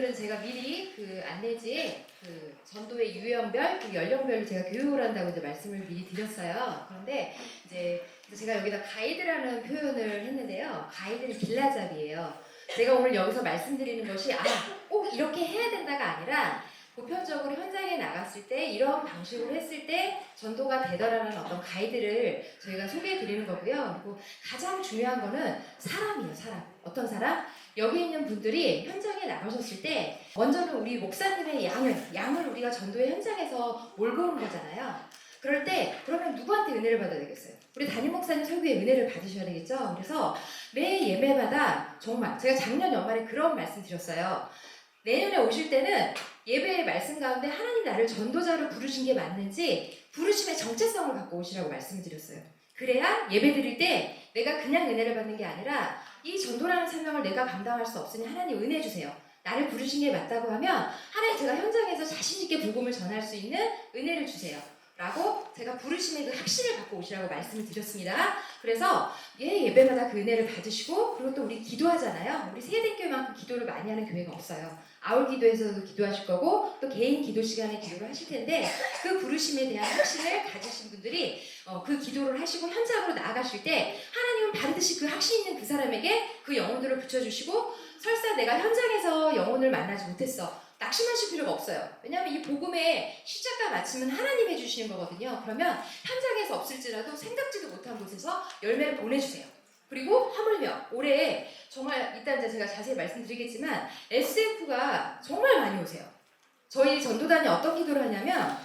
오늘은 제가 미리 그 안내지에 그 전도의 유형별, 그 연령별로 제가 교육을 한다고 이제 말씀을 미리 드렸어요. 그런데 이제 제가 여기다 가이드라는 표현을 했는데요. 가이드는 길라잡이에요. 제가 오늘 여기서 말씀드리는 것이 꼭 이렇게 해야 된다가 아니라 보편적으로 현장에 나갔을 때 이런 방식으로 했을 때 전도가 되더라는 어떤 가이드를 저희가 소개해 드리는 거고요. 그리고 가장 중요한 거는 사람이에요. 사람. 어떤 사람? 여기 있는 분들이 현장에 나가셨을 때 먼저는 우리 목사님의 양을 우리가 전도의 현장에서 몰고 온 거잖아요. 그럴 때 그러면 누구한테 은혜를 받아야 되겠어요? 우리 담임 목사님 설교에 은혜를 받으셔야 되겠죠? 그래서 매 예배마다 정말 제가 작년 연말에 그런 말씀 드렸어요. 내년에 오실 때는 예배의 말씀 가운데 하나님 나를 전도자로 부르신 게 맞는지 부르심의 정체성을 갖고 오시라고 말씀드렸어요. 그래야 예배 드릴 때 내가 그냥 은혜를 받는 게 아니라 이 전도라는 사명을 내가 감당할 수 없으니 하나님 은혜 주세요. 나를 부르신 게 맞다고 하면 하나님 제가 현장에서 자신 있게 복음을 전할 수 있는 은혜를 주세요. 라고 제가 부르심의 그 확신을 갖고 오시라고 말씀을 드렸습니다. 그래서 예배마다 그 은혜를 받으시고 그리고 또 우리 기도하잖아요. 우리 세대교회만큼 기도를 많이 하는 교회가 없어요. 아울 기도에서도 기도하실 거고 또 개인 기도 시간에 기도를 하실 텐데 그 부르심에 대한 확신을 가지신 분들이 그 기도를 하시고 현장으로 나아가실 때 하나님은 반드시 그 확신 있는 그 사람에게 그 영혼들을 붙여주시고 설사 내가 현장에서 영혼을 만나지 못했어. 낙심하실 필요가 없어요. 왜냐하면 이 복음의 시작과 마침은 하나님 해주시는 거거든요. 그러면 현장에서 없을지라도 생각지도 못한 곳에서 열매를 보내주세요. 그리고 하물며 올해 정말 이따 이제 제가 자세히 말씀드리겠지만 SF가 정말 많이 오세요. 저희 전도단이 어떤 기도를 하냐면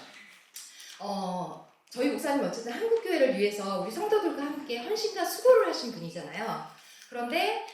저희 목사님 어쨌든 한국교회를 위해서 우리 성도들과 함께 헌신과 수고를 하신 분이잖아요. 그런데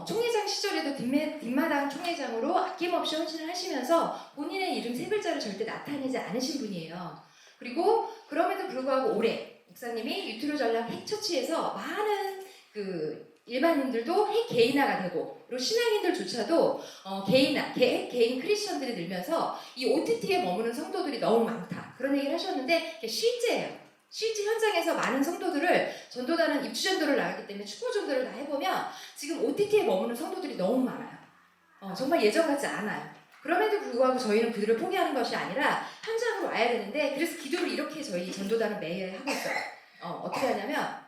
총회장 시절에도 뒷마당 총회장으로 아낌없이 헌신을 하시면서 본인의 이름 세 글자를 절대 나타내지 않으신 분이에요. 그리고 그럼에도 불구하고 올해 목사님이 유튜브 전략 핵처치에서 많은 그 일반인들도 핵 개인화가 되고 그리고 신앙인들조차도 개인 크리스천들이 늘면서 이 OTT에 머무는 성도들이 너무 많다. 그런 얘기를 하셨는데 이게 실제예요. 실제 현장에서 많은 성도들을 전도단은 입주전도를 나갔기 때문에 축구전도를 다 해보면 지금 OTT에 머무는 성도들이 너무 많아요. 정말 예전 같지 않아요. 그럼에도 불구하고 저희는 그들을 포기하는 것이 아니라 현장으로 와야 되는데 그래서 기도를 이렇게 저희 전도단은 매일 하고 있어요. 어떻게 하냐면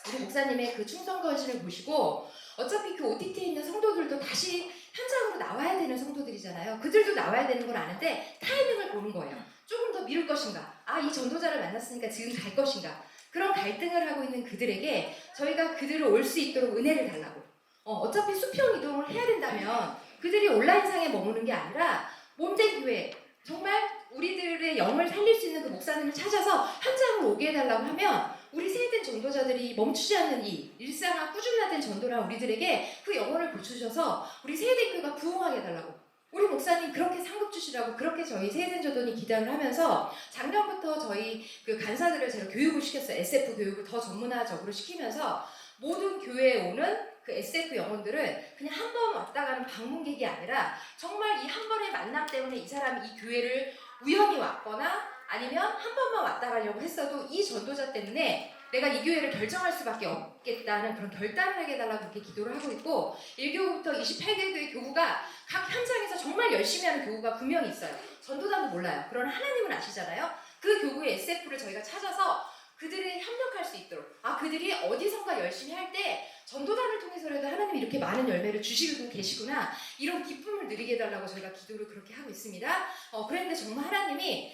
우리 목사님의 그 충성과 헌신을 보시고 어차피 그 OTT에 있는 성도들도 다시 현장으로 나와야 되는 성도들이잖아요. 그들도 나와야 되는 걸 아는데 타이밍을 보는 거예요. 조금 더 미룰 것인가? 이 전도자를 만났으니까 지금 갈 것인가? 그런 갈등을 하고 있는 그들에게 저희가 그들을 올 수 있도록 은혜를 달라고. 어차피 수평 이동을 해야 된다면 그들이 온라인상에 머무는 게 아니라 몸된 교회, 정말 우리들의 영을 살릴 수 있는 그 목사님을 찾아서 현장으로 오게 해달라고 하면 우리 세대된 전도자들이 멈추지 않는 이 일상화 꾸준화된 전도랑 우리들에게 그 영혼을 보여주셔서 우리 세대교회가 부흥하게 해달라고. 우리 목사님 그렇게 상급 주시라고 그렇게 저희 세대된 전도니 기도를 하면서 작년부터 저희 그 간사들을 제가 교육을 시켰어요. SF 교육을 더 전문화적으로 시키면서 모든 교회에 오는 그 SF 영혼들을 그냥 한 번 왔다 가는 방문객이 아니라 정말 이 한 번의 만남 때문에 이 사람이 이 교회를 우연히 왔거나 아니면 한 번만 왔다 가려고 했어도 이 전도자 때문에 내가 이 교회를 결정할 수밖에 없겠다는 그런 결단을 하게 해달라고 그렇게 기도를 하고 있고 1교구부터 28개 교회 교구가 각 현장에서 정말 열심히 하는 교구가 분명히 있어요. 전도자도 몰라요. 그러나 하나님은 아시잖아요. 그 교구의 SF를 저희가 찾아서 그들이 협력할 수 있도록 그들이 어디선가 열심히 할 때 전도단을 통해서라도 하나님이 이렇게 많은 열매를 주시고 계시구나 이런 기쁨을 누리게 해달라고 저희가 기도를 그렇게 하고 있습니다. 그런데 정말 하나님이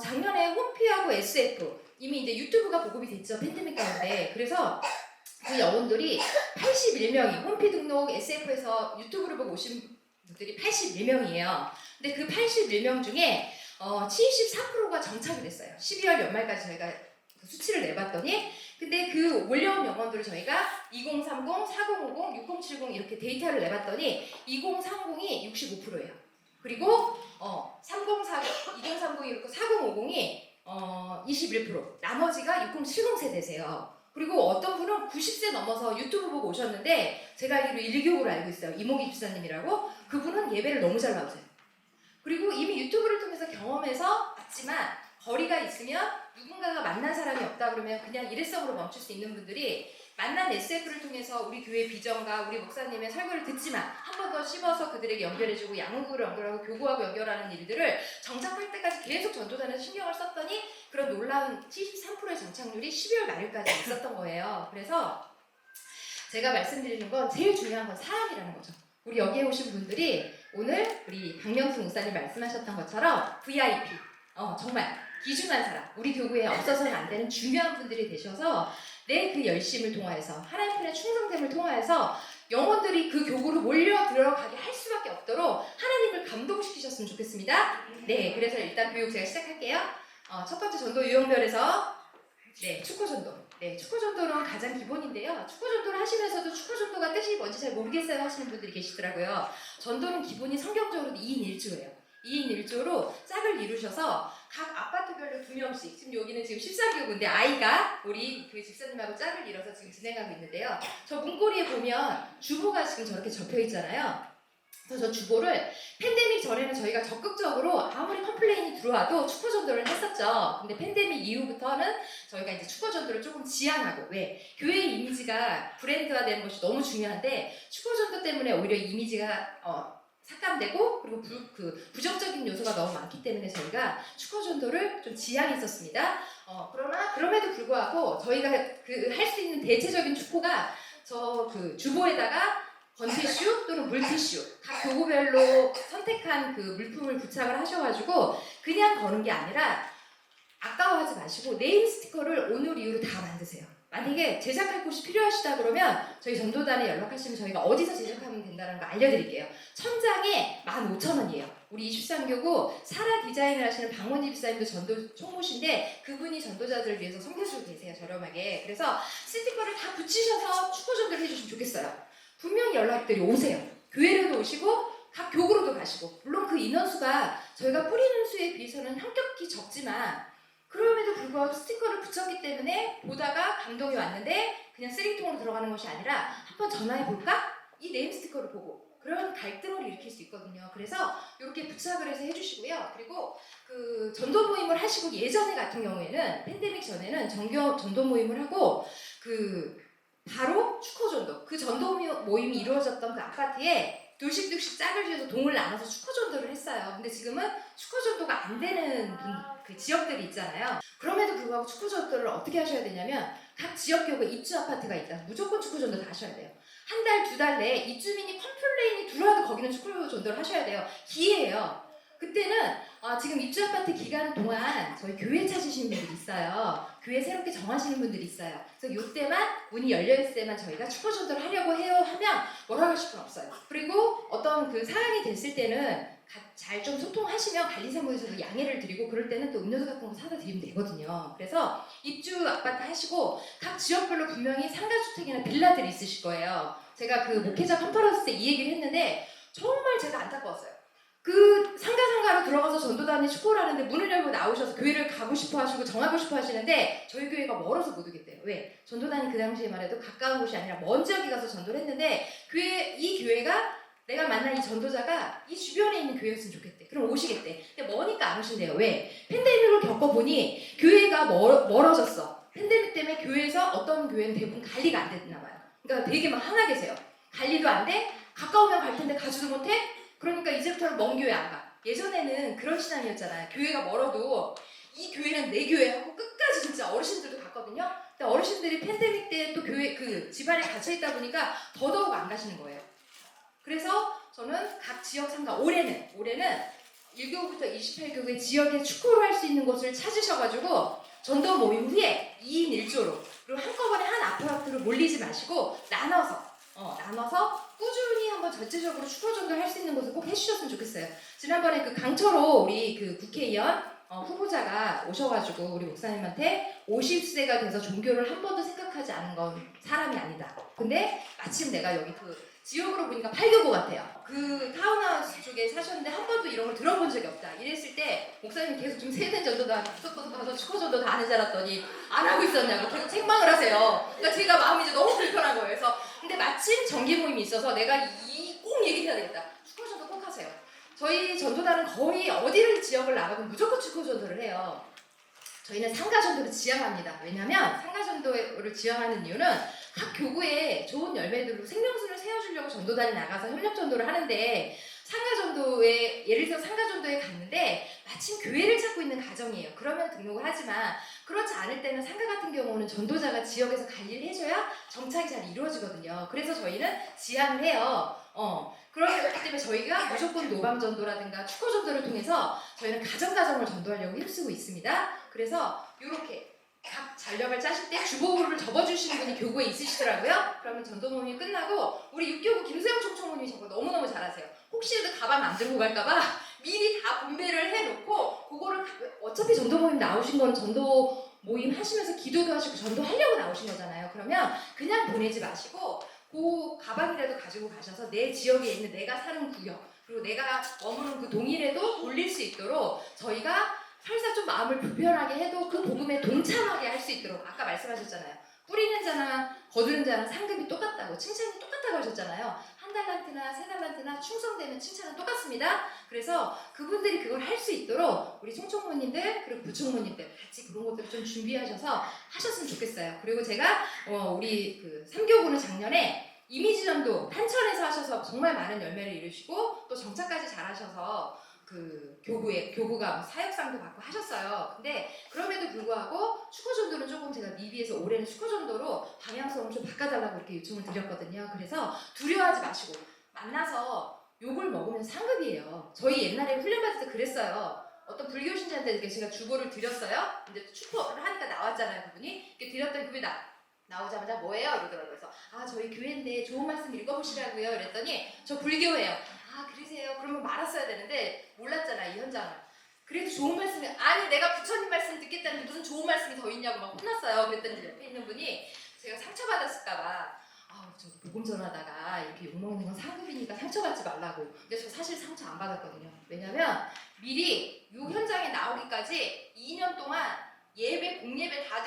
작년에 홈피하고 SF 이미 이제 유튜브가 보급이 됐죠. 팬데믹 가운데. 그래서 그 영혼들이 81명이 홈피 등록 SF에서 유튜브를 보고 오신 분들이 81명이에요. 근데 그 81명 중에 74%가 정착이 됐어요. 12월 연말까지 저희가 그 수치를 내봤더니 근데 그 올려온 영혼들을 저희가 2030, 4050, 6070 이렇게 데이터를 내봤더니 2030이 65%예요. 그리고 3040, 2030이 이렇게 4050이 21%, 나머지가 6070 세대세요. 그리고 어떤 분은 90세 넘어서 유튜브 보고 오셨는데 제가 알기로 1교구를 알고 있어요. 이모기 집사님이라고. 그분은 예배를 너무 잘 나오세요. 그리고 이미 유튜브를 통해서 경험해서 왔지만 거리가 있으면 누군가가 만난 사람이 없다 그러면 그냥 일회성으로 멈출 수 있는 분들이 만난 SF를 통해서 우리 교회 비전과 우리 목사님의 설교를 듣지만 한 번 더 씹어서 그들에게 연결해주고 양육으로 연결하고 교구하고 연결하는 일들을 정착할 때까지 계속 전도단에서 신경을 썼더니 그런 놀라운 73%의 정착률이 12월 말일까지 있었던 거예요. 그래서 제가 말씀드리는 건 제일 중요한 건 사람이라는 거죠. 우리 여기에 오신 분들이 오늘 우리 박명수 목사님 말씀하셨던 것처럼 VIP, 정말 귀중한 사람, 우리 교구에 없어서는 안 되는 중요한 분들이 되셔서 내 그 열심을 통하여서 하나님 편의 충성됨을 통하여서 영혼들이 그 교구로 몰려 들어가게 할 수밖에 없도록 하나님을 감동시키셨으면 좋겠습니다. 네, 그래서 일단 교육 제가 시작할게요. 첫 번째 전도 유형별에서 축구 전도. 네, 축구 전도는 가장 기본인데요. 축구 전도를 하시면서도 축구 전도가 뜻이 뭔지 잘 모르겠어요 하시는 분들이 계시더라고요. 전도는 기본이 성경적으로 2인 1조예요. 2인 1조로 짝을 이루셔서 각 아파트별로 2명씩, 지금 여기는 지금 13교구인데 아이가 우리 그 집사님하고 짝을 이뤄서 지금 진행하고 있는데요. 저 문고리에 보면 주보가 지금 저렇게 접혀 있잖아요. 그래서 저 주보를 팬데믹 전에는 저희가 적극적으로 아무리 컴플레인이 들어와도 축구 전도를 했었죠. 근데 팬데믹 이후부터는 저희가 이제 축구 전도를 조금 지양하고, 왜? 교회의 이미지가 브랜드화되는 것이 너무 중요한데 축구 전도 때문에 오히려 이미지가 삭감되고 그리고 부정적인 요소가 너무 많기 때문에 저희가 축구 전도를 좀 지양했었습니다. 그러나 그럼에도 불구하고 저희가 할 수 있는 대체적인 축구가 저 주보에다가 건티슈 또는 물티슈 각 교구별로 선택한 그 물품을 부착을 하셔가지고 그냥 거는 게 아니라 아까워하지 마시고 네임 스티커를 오늘 이후로 다 만드세요. 만약에 제작할 곳이 필요하시다 그러면 저희 전도단에 연락하시면 저희가 어디서 제작하면 된다는 거 알려드릴게요. 천장에 15,000원이에요. 우리 23교구 사라 디자인을 하시는 박원지 집사님도 전도 총무신데 그분이 전도자들을 위해서 섬겨주고 계세요. 저렴하게. 그래서 스티커를 다 붙이셔서 축구 전도를 해주시면 좋겠어요. 분명히 연락들이 오세요. 교회로도 오시고 각 교구로도 가시고, 물론 그 인원수가 저희가 뿌리는 수에 비해서는 현격히 적지만 그럼에도 불구하고 스티커를 붙였기 때문에 보다가 감동이 왔는데 그냥 쓰레기통으로 들어가는 것이 아니라 한번 전화해볼까? 이 네임 스티커를 보고 그런 갈등을 일으킬 수 있거든요. 그래서 이렇게 부착을 해서 해주시고요. 그리고 그 전도 모임을 하시고 예전에 같은 경우에는 팬데믹 전에는 전도 모임을 하고 바로 축구 전도, 그 전도 모임이 이루어졌던 그 아파트에 둘씩 짝을 지어서 동을 나눠서 축구 전도를 했어요. 근데 지금은 축구 전도가 안 되는 그 지역들이 있잖아요. 그럼에도 불구하고 축구 전도를 어떻게 하셔야 되냐면 각 지역교구 입주 아파트가 있다. 무조건 축구 전도 다 하셔야 돼요. 한 달, 2달 내에 입주민이 컴플레인이 들어와도 거기는 축구 전도를 하셔야 돼요. 기회예요. 그때는 지금 입주 아파트 기간 동안 저희 교회 찾으시는 분들이 있어요. 교회 새롭게 정하시는 분들이 있어요. 그래서 이때만 문이 열려있을 때만 저희가 축구 전도를 하려고 해요 하면 뭐라고 하실 건 없어요. 그리고 어떤 그 사안이 됐을 때는 잘 좀 소통하시면 관리사무소에서도 양해를 드리고 그럴 때는 또 음료수 같은 거 사다 드리면 되거든요. 그래서 입주 아파트 하시고 각 지역별로 분명히 상가주택이나 빌라들이 있으실 거예요. 제가 그 목회자 컨퍼런스 때 이 얘기를 했는데 정말 제가 안타까웠어요. 그 상가로 들어가서 전도단에 축구를 하는데 문을 열고 나오셔서 교회를 가고 싶어 하시고 정하고 싶어 하시는데 저희 교회가 멀어서 못 오겠대요. 왜? 전도단이 그 당시에만 해도 가까운 곳이 아니라 먼 지역에 가서 전도를 했는데 이 교회가 내가 만난 이 전도자가 이 주변에 있는 교회였으면 좋겠대. 그럼 오시겠대. 근데 머니까 안 오신대요. 왜? 팬데믹을 겪어보니 교회가 멀어졌어. 팬데믹 때문에 교회에서 어떤 교회는 대부분 관리가 안 됐나 봐요. 그러니까 되게 막 하나 계세요. 관리도 안 돼? 가까우면 갈 텐데 가지도 못해? 그러니까 이제부터는 먼 교회 안 가. 예전에는 그런 신앙이었잖아요. 교회가 멀어도 이 교회는 내 교회 하고 끝까지 진짜 어르신들도 갔거든요. 근데 어르신들이 팬데믹 때 또 교회 집안에 갇혀 있다 보니까 더더욱 안 가시는 거예요. 그래서 저는 각 지역 상가 올해는 1교구부터 28교구의 지역에 축구를 할 수 있는 곳을 찾으셔가지고 전도 모임 후에 2인 1조로 그리고 한꺼번에 한 아파트로 몰리지 마시고 나눠서 꾸준히 한번 전체적으로 축구 전도를 할 수 있는 것을 꼭 해주셨으면 좋겠어요. 지난번에 그 강철호 우리 그 국회의원 후보자가 오셔가지고 우리 목사님한테 50세가 돼서 종교를 한 번도 생각하지 않은 건 사람이 아니다. 근데 마침 내가 여기 지역으로 보니까 8교구 같아요. 그 타운하우스 쪽에 사셨는데 한 번도 이런 걸 들어본 적이 없다. 이랬을 때 목사님 계속 좀 세대 전도도 하고 축구 전도 다 하는 줄 알았더니 안 하고 있었냐고 계속 책망을 하세요. 그러니까 제가 마음이 이제 너무 불편한 거예요. 그래서 근데 마침 정기 모임이 있어서 내가 꼭 얘기해야 되겠다. 축구 전도 꼭 하세요. 저희 전도단은 거의 어디를 지역을 나가도 무조건 축구 전도를 해요. 저희는 상가 전도를 지향합니다. 왜냐하면 상가 전도를 지향하는 이유는 각 교구에 좋은 열매들로 생명수를 세워주려고 전도단이 나가서 협력 전도를 하는데 상가전도에 예를 들어 상가전도에 갔는데 마침 교회를 찾고 있는 가정이에요. 그러면 등록을 하지만 그렇지 않을 때는 상가 같은 경우는 전도자가 지역에서 관리를 해줘야 정착이 잘 이루어지거든요. 그래서 저희는 지향을 해요. 그렇기 때문에 저희가 무조건 노방전도라든가 축구전도를 통해서 저희는 가정가정을 전도하려고 힘쓰고 있습니다. 그래서 이렇게 각 전력을 짜실 때 주보를 접어주시는 분이 교구에 있으시더라고요. 그러면 전도 모임이 끝나고 우리 6교구 김세영 총총무님이 저거 너무너무 잘하세요. 혹시라도 가방 안 들고 갈까봐 미리 다 분배를 해놓고 그거를 어차피 전도 모임 나오신 건 전도 모임 하시면서 기도도 하시고 전도하려고 나오신 거잖아요. 그러면 그냥 보내지 마시고 그 가방이라도 가지고 가셔서 내 지역에 있는 내가 사는 구역 그리고 내가 머무는 그 동일에도 올릴 수 있도록 저희가 설사 좀 마음을 불편하게 해도 그 복음에 동참하게 할 수 있도록 아까 말씀하셨잖아요. 뿌리는 자나 거두는 자는 상급이 똑같다고 칭찬이 똑같다고 하셨잖아요. 한 달란트나 세 달란트나 충성되면 칭찬은 똑같습니다. 그래서 그분들이 그걸 할 수 있도록 우리 총총무님들 그리고 부총무님들 같이 그런 것들을 좀 준비하셔서 하셨으면 좋겠어요. 그리고 제가 우리 그 3교구는 작년에 이미지전도 탄천에서 하셔서 정말 많은 열매를 이루시고 또 정착까지 잘하셔서 그 교구가 사역상도 받고 하셨어요. 근데 그럼에도 불구하고 축구전도는 조금 제가 미비해서 올해는 축구전도로 방향성을 좀 바꿔달라고 이렇게 요청을 드렸거든요. 그래서 두려워하지 마시고 만나서 욕을 먹으면 상급이에요. 저희 옛날에 훈련받을 때 그랬어요. 어떤 불교 신자한테 이렇게 제가 주보를 드렸어요. 근데 축구를 하니까 나왔잖아요. 그분이 이렇게 드렸더니 그분이 나오자마자 뭐예요? 이러더라고요. 그래서 저희 교회인데 좋은 말씀 읽어보시라고요. 이랬더니 저 불교예요. 그러세요? 그러면 말았어야 되는데 몰랐잖아 이 현장을. 그래도 좋은 말씀이 아니 내가 부처님 말씀 듣겠다는데 무슨 좋은 말씀이 더 있냐고 막 혼났어요. 그랬더니 옆에 있는 분이 제가 상처받았을까봐 저 복음 전하다가 이렇게 욕먹는 건 상급이니까 상처받지 말라고. 근데 저 사실 상처 안 받았거든요. 왜냐면 미리 이 현장에 나오기까지 2년 동안 예배 공예배 다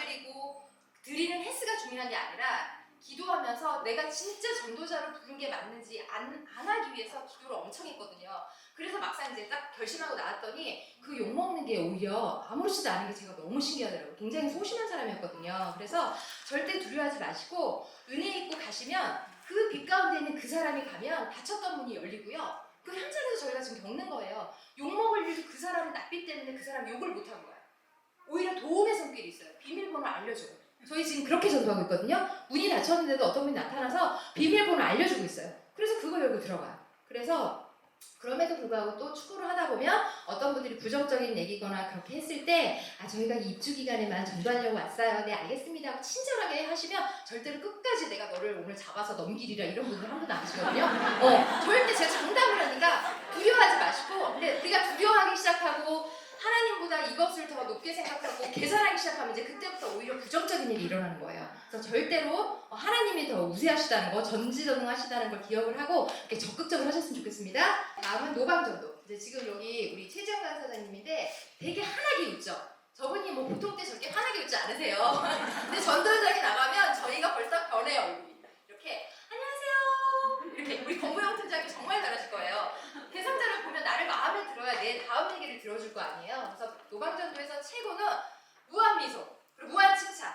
드리는 횟수가 중요한 게 아니라 기도하면서 내가 진짜 전도자로 부른 게 맞는지 안 하기 위해서 기도를 엄청 했거든요. 그래서 막상 이제 딱 결심하고 나왔더니 그 욕먹는 게 오히려 아무렇지도 않은 게 제가 너무 신기하더라고요. 굉장히 소심한 사람이었거든요. 그래서 절대 두려워하지 마시고 은혜 있고 가시면 그 빛 가운데 있는 그 사람이 가면 닫혔던 문이 열리고요. 그 현장에서 저희가 지금 겪는 거예요. 욕먹을 일도 그 사람의 낯빛 때문에 그 사람 욕을 못한 거예요. 오히려 도움의 손길이 있어요. 비밀번호 알려줘요. 저희 지금 그렇게 전도하고 있거든요. 문이 닫혔는데도 어떤 분이 나타나서 비밀번호 알려주고 있어요. 그래서 그걸 열고 들어가요. 그래서 그럼에도 불구하고 또 축구를 하다 보면 어떤 분들이 부정적인 얘기거나 그렇게 했을 때 저희가 입주 기간에만 전도하려고 왔어요. 네 알겠습니다 하고 친절하게 하시면 절대로 끝까지 내가 너를 오늘 잡아서 넘기리라 이런 분들 한 분도 안 계시거든요. 절대 제가 장담을 하니까 두려워하지 마시고 근데 우리가 두려워하기 시작하고 하나님보다 이것을 더 높게 생각하고 계산하기 시작하면 이제 그때부터 오히려 부정적인 일이 일어나는 거예요. 그래서 절대로 하나님이 더 우세하시다는 거, 전지전능하시다는 걸 기억을 하고 이렇게 적극적으로 하셨으면 좋겠습니다. 다음은 노방전도. 이제 지금 여기 우리 최지영 간사장님인데 되게 환하게 웃죠. 저분이 뭐 보통 때 저렇게 환하게 웃지 않으세요. 근데 전도 현장에 나가면 저희가 벌써 변해요 얼굴이. 이렇게 안녕하세요. 이렇게 우리 권무영 팀장이 정말 잘하실 거예요. 대상자를 보면 나를 마음에 들어야 내 다음 얘기를 들어줄 거 아니에요. 그래서 노방전도에서 최고는 무한 미소, 그리고 무한 칭찬.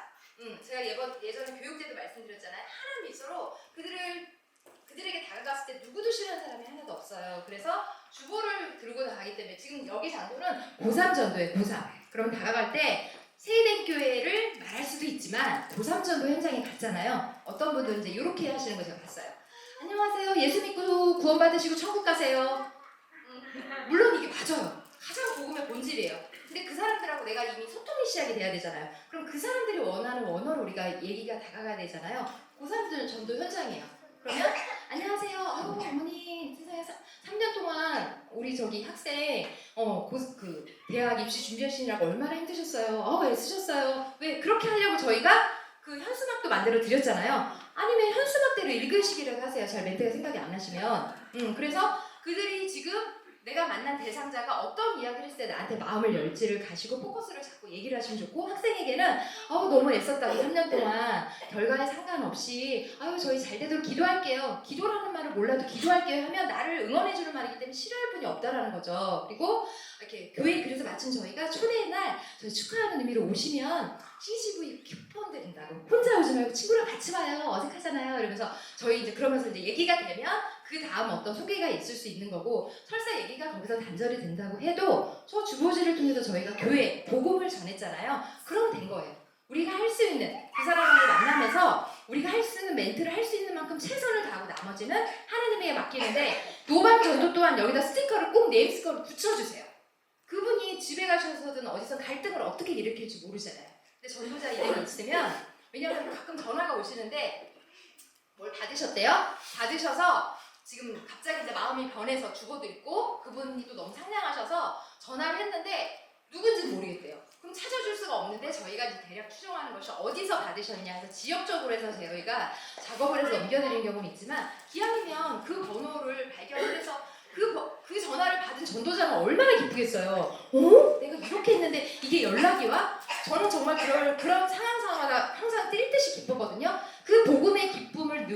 제가 예전에 교육 때도 말씀드렸잖아요. 하는 미소로 그들에게 다가갔을 때 누구도 싫어하는 사람이 하나도 없어요. 그래서 주보를 들고 나가기 때문에 지금 여기 장소는 고3 전도예요. 고3. 그럼 다가갈 때 세대교회를 말할 수도 있지만 고3 전도 현장에 갔잖아요. 어떤 분들은 이제 이렇게 하시는 거 제가 봤어요. 안녕하세요. 예수 믿고 구원받으시고 천국 가세요. 물론 이게 맞아요. 가장 복음의 본질이에요. 근데 그 사람들하고 내가 이미 소통이 시작이 돼야 되잖아요. 그럼 그 사람들이 원하는 원어로 우리가 얘기가 다가가야 되잖아요. 그 사람들은 전도 현장이에요. 그러면 안녕하세요. 어머니 세상에 3년 동안 우리 저기 학생 그 대학 입시 준비하시느라고 얼마나 힘드셨어요. 애쓰셨어요. 왜 그렇게 하려고 저희가 그 현수막도 만들어 드렸잖아요. 아니면 현수막대로 읽으시기라도 하세요. 잘 멘트가 생각이 안 나시면. 그래서 그들이 지금 내가 만난 대상자가 어떤 이야기를 했을 때 나한테 마음을 열지를 가시고 포커스를 잡고 얘기를 하시면 좋고, 학생에게는 너무 애썼다고 3년 동안 결과에 상관없이 저희 잘 되도록 기도할게요. 기도라는 말을 몰라도 기도할게요 하면 나를 응원해주는 말이기 때문에 싫어할 분이 없다라는 거죠. 그리고 이렇게 교회, 그래서 마침 저희가 초대의 날 저희 축하하는 의미로 오시면 CCV 쿠폰 드린다고, 혼자 오지 말고 친구랑 같이 와요, 어색하잖아요 이러면서 저희 이제 그러면서 이제 얘기가 되면 그 다음 어떤 소개가 있을 수 있는 거고, 설사 얘기가 거기서 단절이 된다고 해도 저 주보지를 통해서 저희가 교회 복음을 전했잖아요. 그럼 된 거예요. 우리가 할 수 있는, 그 사람을 만나면서 우리가 할 수 있는 멘트를 할 수 있는 만큼 최선을 다하고 나머지는 하나님에게 맡기는데, 노방 전도 또한 여기다 스티커를 꼭 네임스티커를 붙여주세요. 그분이 집에 가셔서든 어디서 갈등을 어떻게 일으킬지 모르잖아요. 근데 전도자 이름이 있으면, 왜냐하면 가끔 전화가 오시는데 뭘 받으셨대요? 받으셔서 지금 갑자기 이제 마음이 변해서 주고도 있고 그분이 또 너무 상냥하셔서 전화를 했는데 누군지 모르겠대요. 그럼 찾아줄 수가 없는데 저희가 이제 대략 추정하는 것이 어디서 받으셨냐 해서 지역적으로 해서 저희가 작업을 해서 넘겨드린 경우는 있지만, 기왕이면 그 번호를 발견을 해서 그 전화를 받은 전도자는 얼마나 기쁘겠어요. 내가 이렇게 했는데 이게 연락이 와? 저는 정말 그런 상황마다 항상 뛸 듯이 기뻤거든요. 그 복음의 기쁨을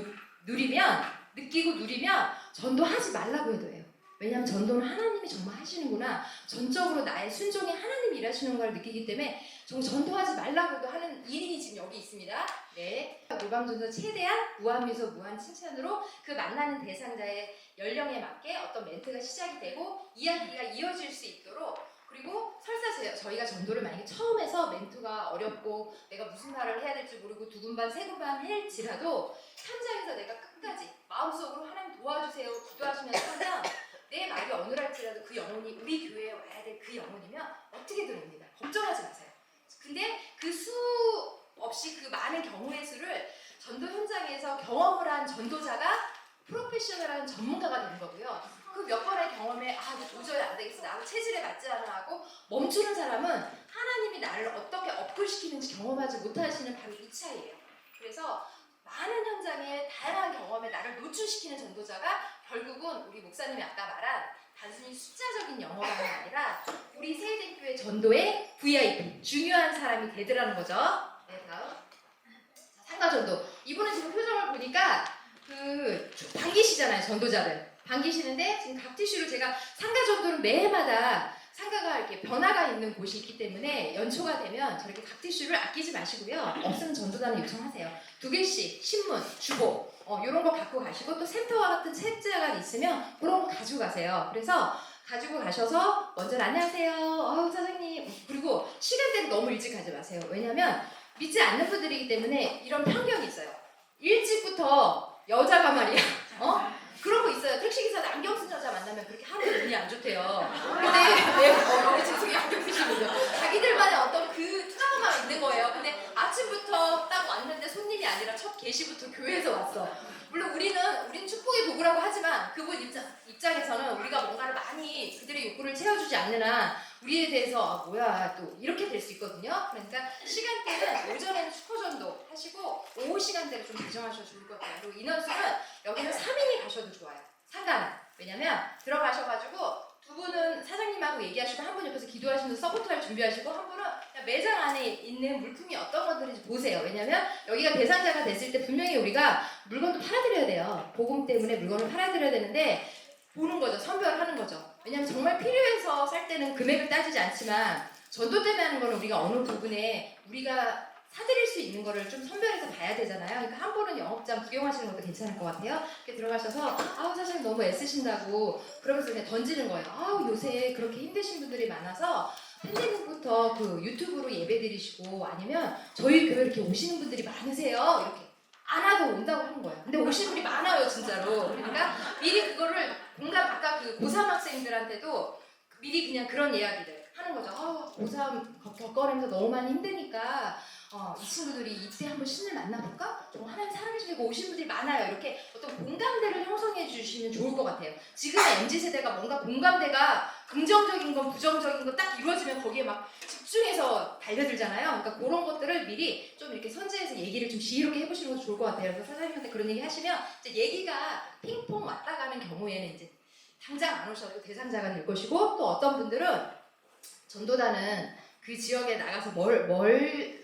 느끼고 누리면 전도하지 말라고 해도 해요. 왜냐하면 전도는 하나님이 정말 하시는구나, 전적으로 나의 순종에 하나님이 일하시는 걸 느끼기 때문에 전도하지 말라고도 하는 일인이 지금 여기 있습니다. 네, 노방전도 최대한 무한미소 무한 칭찬으로 그 만나는 대상자의 연령에 맞게 어떤 멘트가 시작이 되고 이야기가 이어질 수 있도록, 그리고 설사 저희가 전도를 만약에 처음 해서 멘트가 어렵고 내가 무슨 말을 해야 될지 모르고 두군반 세군반 할지라도 현장에서 내가 끝까지 마음속으로 하나님 도와주세요 기도하시면서 하면 내 말이 어눌할지라도 그 영혼이 우리 교회에 와야 될 그 영혼이면 어떻게든 옵니다. 걱정하지 마세요. 근데 그 수 없이 그 많은 경우의 수를 전도 현장에서 경험을 한 전도자가 프로페셔널한 전문가가 되는 거고요. 그 몇 번의 경험에 이거 도저히 안 되겠어, 나하고 체질에 맞지 않아 하고 멈추는 사람은 하나님이 나를 어떻게 업글시키는지 경험하지 못하시는 바로 이 차이예요. 그래서 많은 현장의 다양한 경험에 나를 노출시키는 전도자가 결국은 우리 목사님이 아까 말한 단순히 숫자적인 영어만이 아니라 우리 세대교회 전도의 VIP, 중요한 사람이 되더라는 거죠. 네, 다음. 상가전도. 이분은 지금 표정을 보니까 반기시잖아요, 전도자들. 반기시는데 지금 각티슈를 제가 상가전도는 매해마다 상가가 이렇게 변화가 있는 곳이 있기 때문에 연초가 되면 저렇게 각티슈를 아끼지 마시고요. 없으면 전도단을 요청하세요. 2개씩 신문, 주보 이런 거 갖고 가시고, 또 센터와 같은 책자가 있으면 그런 거 가지고 가세요. 그래서 가지고 가셔서 먼저 안녕하세요, 사장님. 그리고 시간대를 너무 일찍 가지 마세요. 왜냐면 믿지 않는 분들이기 때문에 이런 편견이 있어요. 일찍부터 여자가 말이야 그런 거 있어요. 택시기사들 안경 쓴 여자 만나면 그렇게 하루에 운이 안 좋대요. 근데 죄송해요, 안경 쓰신 분들 자기들만의 어떤 그 트라우마가 있는 거예요. 근데 아침부터 딱 왔는데 손님이 아니라 첫 계시부터 교회에서 왔어. 물론 우린 축복의 도구라고 하지만 그분 입장에서는 우리가 뭔가를 많이 그들의 욕구를 채워주지 않는 한 우리에 대해서 뭐야 또 이렇게 될 수 있거든요. 그러니까 시간대는 오전에는 축포전도 하시고 오후 시간대를 좀 가정하셔도 좋을 것 같아요. 그리고 인원수는 여기는 3인이 가셔도 좋아요. 상가는. 왜냐면 들어가셔가지고 두 분은 사장님하고 얘기하시고 한 분 옆에서 기도하시면서 서포트할 준비하시고 한 분은 그냥 매장 안에 있는 물품이 어떤 것들인지 보세요. 왜냐면 여기가 대상자가 됐을 때 분명히 우리가 물건도 팔아드려야 돼요. 복음 때문에 물건을 팔아드려야 되는데 보는 거죠. 선별하는 거죠. 왜냐면 정말 필요해서 살 때는 금액을 따지지 않지만 전도 때문에 하는 거는 우리가 어느 부분에 우리가 사드릴 수 있는 거를 좀 선별해서 봐야 되잖아요. 그러니까 한 번은 영업장 구경하시는 것도 괜찮을 것 같아요. 이렇게 들어가셔서 사장님 너무 애쓰신다고 그러면서 그냥 던지는 거예요. 요새 그렇게 힘드신 분들이 많아서 팬데믹부터 그 유튜브로 예배 드리시고 아니면 저희 교회 이렇게 오시는 분들이 많으세요. 이렇게 안 와도 온다고 하는 거예요. 근데 오시는 분이 많아요, 진짜로. 그러니까 미리 그거를 아까 그 고3 학생들한테도 미리 그냥 그런 이야기들 하는 거죠. 고3 겪어내면서 너무 많이 힘드니까 이 친구들이 이때 한번 신을 만나볼까? 정말 하나님 살아계시고 오신 분들이 많아요. 이렇게 어떤 공감대를 형성해 주시면 좋을 것 같아요. 지금의 MZ세대가 뭔가 공감대가 긍정적인 건 부정적인 건 딱 이루어지면 거기에 막 집중해서 달려들잖아요. 그러니까 그런 것들을 미리 좀 이렇게 선제해서 얘기를 좀 지혜롭게 해보시는 것도 좋을 것 같아요. 그래서 사장님한테 그런 얘기 하시면 이제 얘기가 핑퐁 왔다 가는 경우에는 이제 당장 안 오셔도 대상자가 될 것이고, 또 어떤 분들은 전도단은 그 지역에 나가서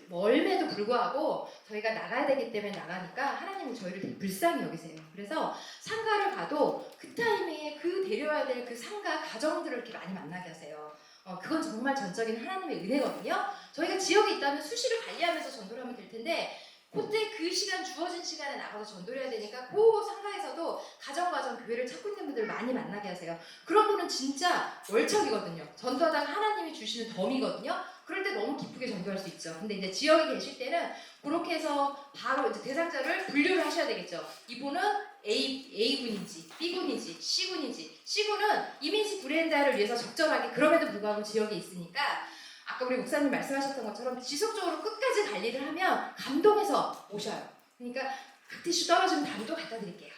멀매도 불구하고 저희가 나가야 되기 때문에 나가니까 하나님은 저희를 되게 불쌍히 여기세요. 그래서 상가를 가도 그 타이밍에 그 데려와야 될 그 상가 가정들을 이렇게 많이 만나게 하세요. 그건 정말 전적인 하나님의 은혜거든요. 저희가 지역에 있다면 수시를 관리하면서 전도를 하면 될 텐데 그때 그 시간 주어진 시간에 나가서 전도를 해야 되니까 그 상가에서도 가정 교회를 찾고 있는 분들 많이 만나게 하세요. 그런 분은 진짜 월척이거든요. 전도하다가 하나님이 주시는 덤이거든요. 그럴 때 너무 기쁘게 전도할 수 있죠. 근데 이제 지역에 계실 때는 그렇게 해서 바로 이제 대상자를 분류를 하셔야 되겠죠. 이분은 A군인지 B군인지 C군인지, C군은 이미지 브랜드화를 위해서 적절하게 그럼에도 불구하고 지역에 있으니까 아까 우리 목사님 말씀하셨던 것처럼 지속적으로 끝까지 관리를 하면 감동해서 오셔요. 그러니까 각 티슈 떨어지면 다음도 갖다 드릴게요.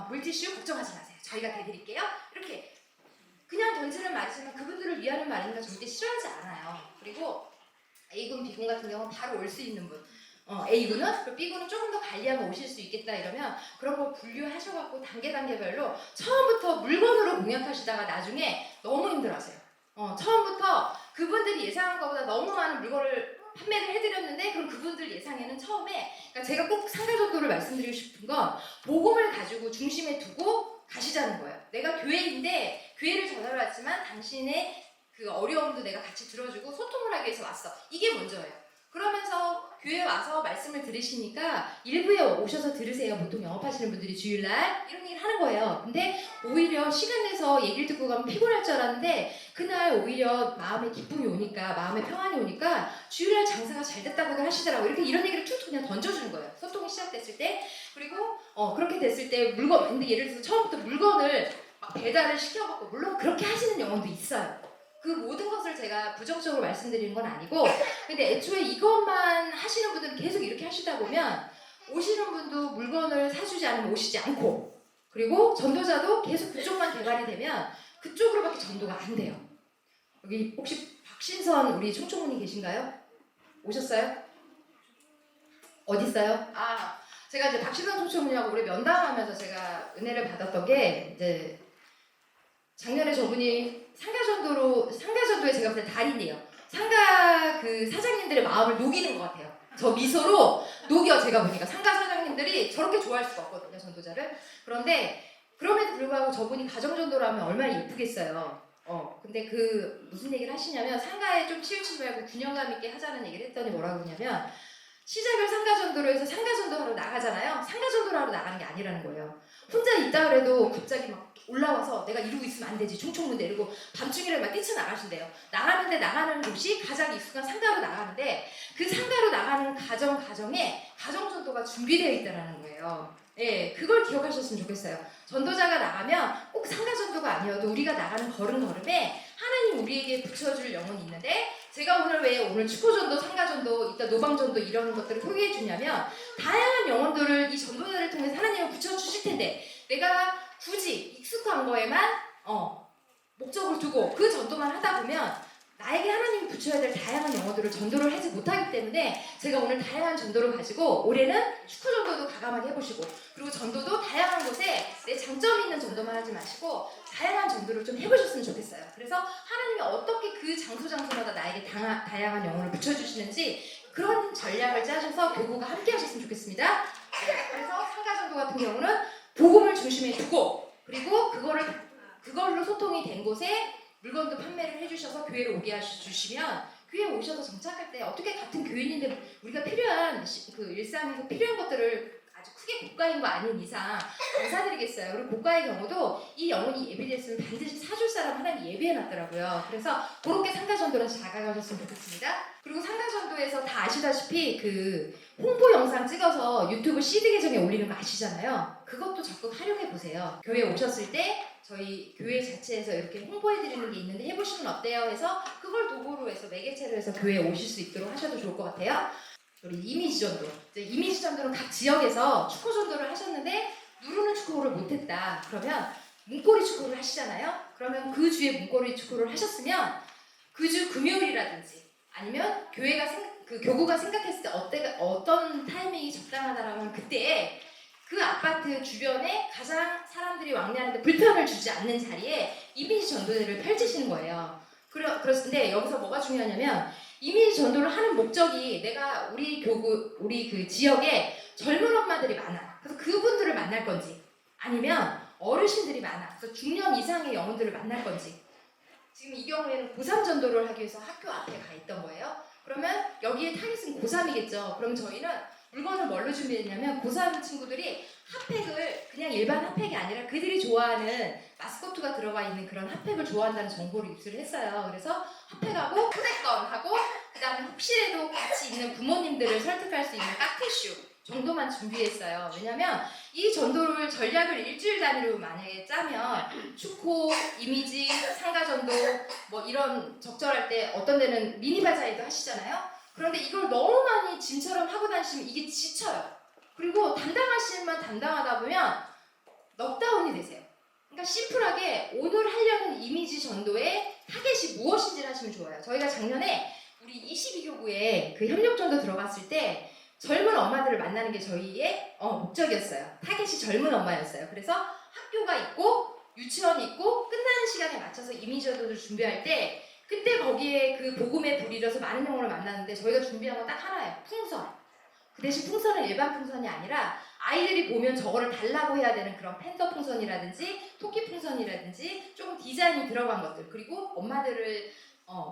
물티슈 걱정하지 마세요. 저희가 대드릴게요. 이렇게 그냥 던지는 말이지만 그분들을 위하는 말이니까 절대 싫어하지 않아요. 그리고 A군, B군 같은 경우는 바로 올 수 있는 분. A군은, 그리고 B군은 조금 더 관리하면 오실 수 있겠다 이러면 그런 거 분류하셔갖고 단계별로 처음부터 물건으로 공략하시다가 나중에 너무 힘들어하세요. 처음부터 그분들이 예상한 것보다 너무 많은 물건을 판매를 해드렸는데 그럼 그분들 예상에는 처음에 그러니까 제가 꼭 상가전도를 말씀드리고 싶은 건 복음을 가지고 중심에 두고 가시자는 거예요. 내가 교회인데 교회를 전하러 왔지만 당신의 그 어려움도 내가 같이 들어주고 소통을 하기 위해서 왔어. 이게 먼저예요. 그러면서 교회에 와서 말씀을 들으시니까 일부에 오셔서 들으세요. 보통 영업하시는 분들이 주일날 이런 얘기를 하는 거예요. 근데 오히려 시간 내서 얘기를 듣고 가면 피곤할 줄 알았는데 그날 오히려 마음에 기쁨이 오니까 마음에 평안이 오니까 주일날 장사가 잘 됐다고 하시더라고요. 이런 얘기를 툭툭 그냥 던져주는 거예요. 소통이 시작됐을 때. 그리고 그렇게 됐을 때 근데 예를 들어서 처음부터 물건을 막 배달을 시켜갖고 물론 그렇게 하시는 영혼도 있어요. 그 모든 것을 제가 부정적으로 말씀드리는 건 아니고 근데 애초에 이것만 하시는 분들은 계속 이렇게 하시다 보면 오시는 분도 물건을 사주지 않으면 오시지 않고 그리고 전도자도 계속 그쪽만 개발이 되면 그쪽으로밖에 전도가 안 돼요. 여기 혹시 박신선 우리 총총분이 계신가요? 오셨어요? 어디 있어요? 제가 이제 박신선 총총분이하고 우리 면담하면서 제가 은혜를 받았던 게 이제 작년에 저분이 상가전도에 제가 볼 때 달인이에요. 상가 그 사장님들의 마음을 녹이는 것 같아요. 저 미소로 녹여 제가 보니까 상가 사장님들이 저렇게 좋아할 수가 없거든요, 전도자를. 그런데 그럼에도 불구하고 저분이 가정전도를 하면 얼마나 예쁘겠어요. 근데 그 무슨 얘기를 하시냐면 상가에 좀 치우치지 말고 균형감 있게 하자는 얘기를 했더니 뭐라고 그러냐면 시작을 상가전도로 해서 상가전도하러 나가잖아요. 상가전도를 하러 나가는 게 아니라는 거예요. 혼자 있다 그래도 갑자기 막 올라와서 내가 이러고 있으면 안 되지. 총총문 내리고 밤중이라도 막 뛰쳐나가신대요. 나가는 곳이 가장 익숙한 상가로 나가는데 그 상가로 나가는 가정에 가정전도가 준비되어 있다는 거예요. 예, 그걸 기억하셨으면 좋겠어요. 전도자가 나가면 꼭 상가전도가 아니어도 우리가 나가는 걸음걸음에 하나님 우리에게 붙여줄 영혼이 있는데 제가 오늘 축구전도, 상가전도, 이따 노방전도 이런 것들을 소개해 주냐면 다양한 영혼들을 이 전도자를 통해서 하나님은 붙여주실 텐데 내가 굳이 익숙한 거에만 목적을 두고 그 전도만 하다 보면 나에게 하나님이 붙여야 될 다양한 영혼들을 전도를 하지 못하기 때문에 제가 오늘 다양한 전도를 가지고 올해는 축구 전도도 과감하게 해보시고 그리고 전도도 다양한 곳에 내 장점이 있는 전도만 하지 마시고 다양한 전도를 좀 해보셨으면 좋겠어요. 그래서 하나님이 어떻게 그 장소마다 나에게 다양한 영혼을 붙여주시는지 그런 전략을 짜셔서 교구가 함께 하셨으면 좋겠습니다. 그래서 상가전도 같은 경우는 복음을 중심에 두고 그리고 그걸로 소통이 된 곳에 물건도 판매를 해주셔서 교회를 오게 해주시면 교회에 오셔서 정착할 때 어떻게 같은 교인인데 우리가 필요한 그 일상에서 필요한 것들을 아주 크게 고가인 거 아닌 이상 안 사드리겠어요. 그리고 고가의 경우도 이 영혼이 예비됐으면 반드시 사줄 사람 하나님 예비해놨더라고요. 그래서 그렇게 상가전도를 잘 가져가셨으면 좋겠습니다. 그리고 상가전도에서 다 아시다시피 그 홍보 영상 찍어서 유튜브 CD 계정에 올리는 거 아시잖아요. 그것도 적극 활용해 보세요. 교회 오셨을 때 저희 교회 자체에서 이렇게 홍보해드리는 게 있는데 해보시면 어때요? 해서 그걸 도구로 해서 매개체로 해서 교회에 오실 수 있도록 하셔도 좋을 것 같아요. 우리 이미지 전도. 이미지 전도는 각 지역에서 축구 전도를 하셨는데 누르는 축구를 못했다. 그러면 문고리 축구를 하시잖아요. 그러면 그 주에 문고리 축구를 하셨으면 그 주 금요일이라든지 아니면 교회가 교구가 생각했을 때 어떤 타이밍이 적당하다라면 그때 그 아파트 주변에 가장 사람들이 왕래하는데 불편을 주지 않는 자리에 이미지 전도회를 펼치시는 거예요. 그렇는데 여기서 뭐가 중요하냐면 이미지 전도를 하는 목적이 내가 우리 그 지역에 젊은 엄마들이 많아. 그래서 그분들을 만날 건지 아니면 어르신들이 많아. 그래서 중년 이상의 영혼들을 만날 건지. 지금 이 경우에는 고3 전도를 하기 위해서 학교 앞에 가 있던 거예요. 그러면 여기에 타깃은 고3이겠죠. 그럼 저희는 물건을 뭘로 준비했냐면 고3 친구들이 핫팩을 그냥 일반 핫팩이 아니라 그들이 좋아하는 마스코트가 들어가 있는 그런 핫팩을 좋아한다는 정보를 입수를 했어요. 그래서 핫팩하고 휴대권하고 그 다음에 혹시라도 같이 있는 부모님들을 설득할 수 있는 깍티슈 정도만 준비했어요. 왜냐면 이 전도를 전략을 일주일 단위로 만약에 짜면 축포, 이미지, 상가전도 뭐 이런 적절할 때 어떤 데는 미니바자회도 하시잖아요. 그런데 이걸 너무 많이 짐처럼 하고 다니시면 이게 지쳐요. 그리고 담당하시는 만 담당하다 보면 넉다운이 되세요. 그러니까 심플하게 오늘 하려는 이미지 전도의 타겟이 무엇인지를 하시면 좋아요. 저희가 작년에 우리 22교구에 그 협력전도 들어갔을 때 젊은 엄마들을 만나는 게 저희의 목적이었어요. 타겟이 젊은 엄마였어요. 그래서 학교가 있고 유치원이 있고 끝나는 시간에 맞춰서 이미지 전도를 준비할 때 그때 거기에 그 복음의 불이 일어서 많은 영혼을 만났는데 저희가 준비한 건 딱 하나예요. 풍선. 그 대신 풍선은 일반 풍선이 아니라 아이들이 보면 저거를 달라고 해야 되는 그런 팬더 풍선이라든지 토끼 풍선이라든지 조금 디자인이 들어간 것들 그리고 엄마들을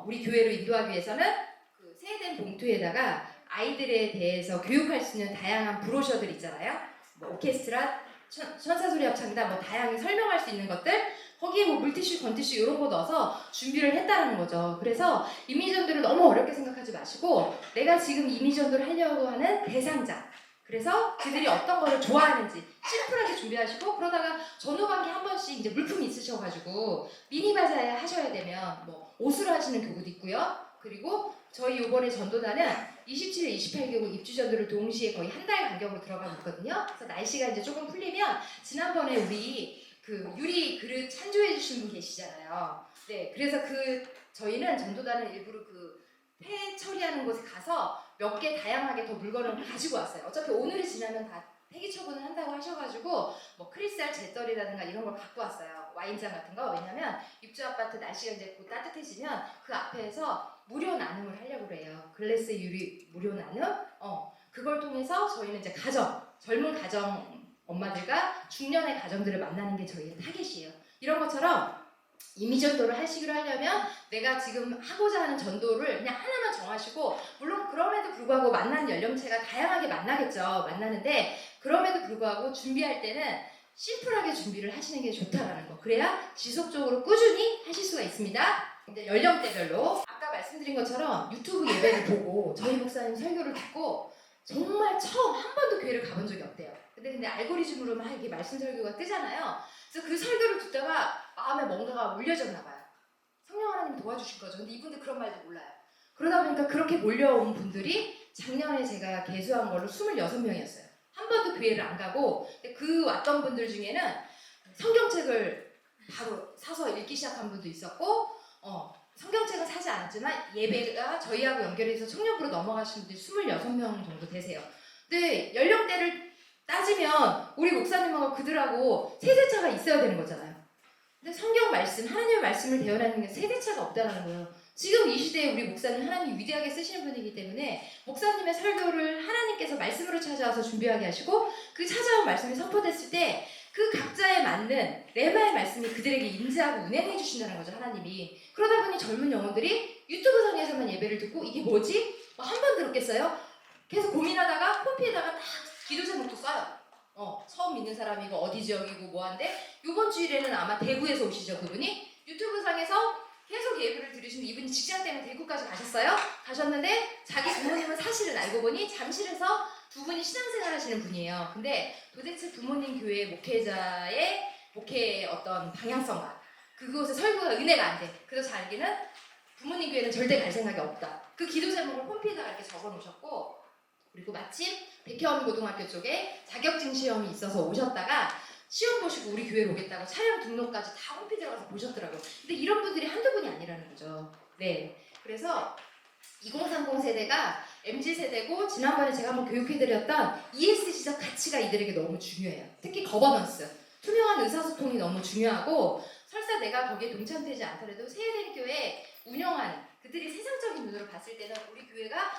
우리 교회로 인도하기 위해서는 그 세된 봉투에다가 아이들에 대해서 교육할 수 있는 다양한 브로셔들 있잖아요. 뭐 오케스트라, 천사소리 합창단 뭐 다양하게 설명할 수 있는 것들 거기에 뭐 물티슈, 건티슈 이런 거 넣어서 준비를 했다는 거죠. 그래서 이미전도를 너무 어렵게 생각하지 마시고 내가 지금 이미전도를 하려고 하는 대상자 그래서 그들이 어떤 거를 좋아하는지 심플하게 준비하시고 그러다가 전후반기 한 번씩 이제 물품이 있으셔가지고 미니바자회 하셔야 되면 뭐 옷으로 하시는 교구도 있고요. 그리고 저희 이번에 전도단은 27일, 28개국 입주전도를 동시에 거의 한 달 간격으로 들어가고 있거든요. 그래서 날씨가 이제 조금 풀리면 지난번에 우리 그 유리 그릇 찬조해 주신 분 계시잖아요. 네, 그래서 저희는 전도단은 일부러 그 폐 처리하는 곳에 가서 몇 개 다양하게 더 물건을 가지고 왔어요. 어차피 오늘이 지나면 다 폐기 처분을 한다고 하셔가지고 뭐 크리스탈 잿더리라든가 이런 걸 갖고 왔어요. 와인잔 같은 거. 왜냐면 입주 아파트 날씨가 이제 곧 따뜻해지면 그 앞에서 무료 나눔을 하려고 그래요. 글래스 유리 무료 나눔. 그걸 통해서 저희는 이제 젊은 가정 엄마들과 중년의 가정들을 만나는 게 저희의 타겟이에요. 이런 것처럼 이미지 전도를 하시기로 하려면 내가 지금 하고자 하는 전도를 그냥 하나만 정하시고 물론 그럼에도 불구하고 만나는 연령체가 다양하게 만나겠죠. 만나는데 그럼에도 불구하고 준비할 때는 심플하게 준비를 하시는 게 좋다라는 거. 그래야 지속적으로 꾸준히 하실 수가 있습니다. 근데 연령대별로 아까 말씀드린 것처럼 유튜브 예배를 보고 저희 목사님 설교를 듣고 정말 처음 한 번도 교회를 가본 적이 없대요. 근데 알고리즘으로 막 이게 말씀 설교가 뜨잖아요. 그래서 그 설교를 듣다가 마음에 뭔가가 울려졌나 봐요. 성령 하나님 도와주신 거죠. 근데 이분들 그런 말도 몰라요. 그러다 보니까 그렇게 몰려온 분들이 작년에 제가 개수한 걸로 26명이었어요. 한 번도 교회를 안 가고 그 왔던 분들 중에는 성경책을 바로 사서 읽기 시작한 분도 있었고 성경책은 사지 않았지만 예배가 저희하고 연결해서 청년부로 넘어가신 분들이 26명 정도 되세요. 근데 연령대를 따지면 우리 목사님하고 그들하고 세대차가 있어야 되는 거잖아요. 근데 성경 말씀, 하나님의 말씀을 대언하는 게 세대차가 없다는 거예요. 지금 이 시대에 우리 목사님 하나님이 위대하게 쓰시는 분이기 때문에 목사님의 설교를 하나님께서 말씀으로 찾아와서 준비하게 하시고 그 찾아온 말씀이 선포됐을 때 그 각자에 맞는 레마의 말씀이 그들에게 임재하고 운행해 주신다는 거죠. 하나님이. 그러다 보니 젊은 영혼들이 유튜브 상에서만 예배를 듣고 이게 뭐지? 한 번 들었겠어요? 계속 고민하다가 홈피에다가 딱 기도 제목도 써요. 처음 믿는 사람이고 어디 지역이고 뭐한데 이번 주일에는 아마 대구에서 오시죠. 그분이 유튜브 상에서 계속 예배를 들으시는데 이분이 직장 때문에 대구까지 가셨는데 자기 부모님은 사실은 알고 보니 잠실에서 두 분이 신앙생활 하시는 분이에요. 근데 도대체 부모님 교회 목회자의 목회의 어떤 방향성과 그곳에 설교가 은혜가 안 돼. 그래서 자기는 부모님 교회는 절대 갈 생각이 없다. 그 기도 제목을 홈피에다가 이렇게 적어 놓으셨고 그리고 마침 백현 고등학교 쪽에 자격증 시험이 있어서 오셨다가 시험 보시고 우리 교회로 오겠다고 차량 등록까지 다 홈피 들어가서 보셨더라고요. 근데 이런 분들이 한두 분이 아니라는 거죠. 네, 그래서 2030 세대가 MZ세대고 지난번에 제가 한번 교육해드렸던 ESG적 가치가 이들에게 너무 중요해요. 특히 거버넌스, 투명한 의사소통이 너무 중요하고 설사 내가 거기에 동참되지 않더라도 세대교회 운영하는 그들이 세상적인 눈으로 봤을 때는 우리 교회가